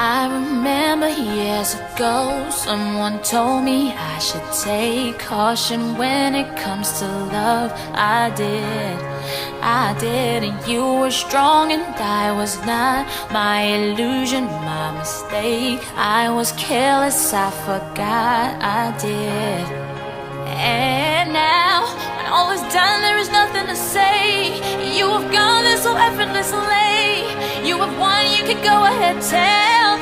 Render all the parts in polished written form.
I remember years ago, someone told me I should take caution when it comes to love. I did, and you were strong and I was not. My illusion, my mistake. I was careless, I forgot I did. And now, when all is done, there is nothing to say. You have gone there so effortlessly. You have won, you could go ahead, tell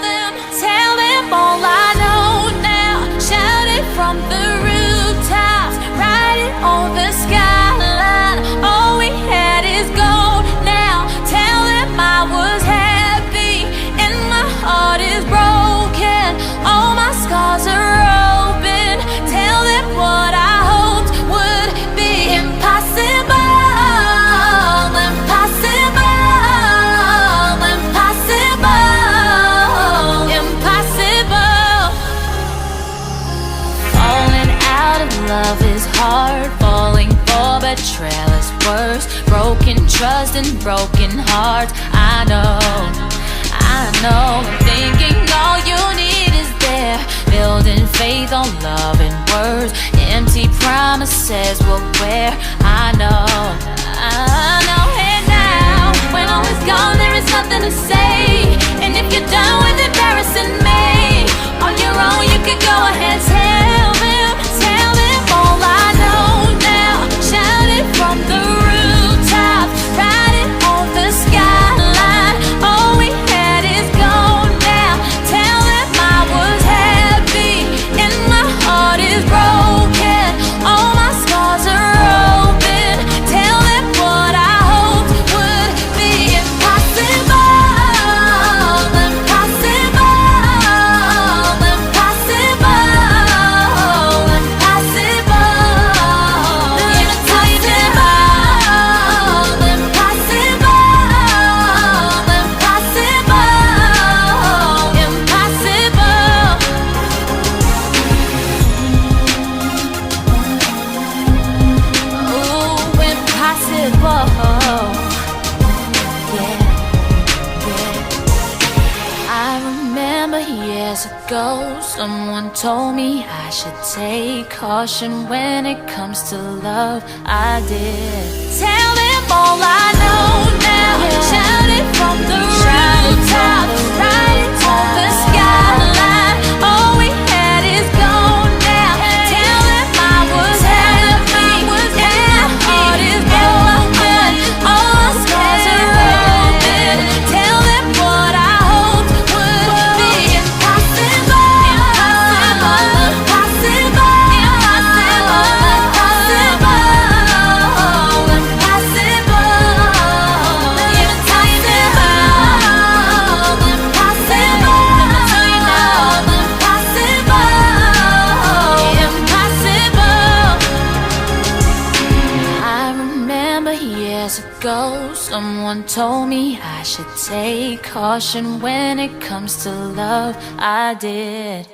them all I know now. Shout it from the rooftops, write it on the skyline. All we had is gold now. Tell them I was happy and my heart is broken. All my scars are open. Tell them what I hoped would be impossible. Love is hard, falling for betrayal is worse. Broken trust and broken hearts. I know, I'm thinking all you need is there. Building faith on love and words. Empty promises will wear. I know. And now, when all is gone, there is nothing to say. And if you're done with embarrassing me on your own, you could go ahead, tell them all I know now. Shout it from the rooftops, write it on the skyline. All we had is gone now. Tell them I was happy and my heart is broken. All my scars are open. Tell them what I hoped would be impossible. Years ago, someone told me I should take caution when it comes to love. I did. Tell them all I know now. Shout it from the rooftops, write it on the skyline. All we had is gone now. Tell them I was happy and my heart is broken. All my scars are open. Tell them what I hoped would be impossible. Years ago, someone told me I should take caution when it comes to love. I did.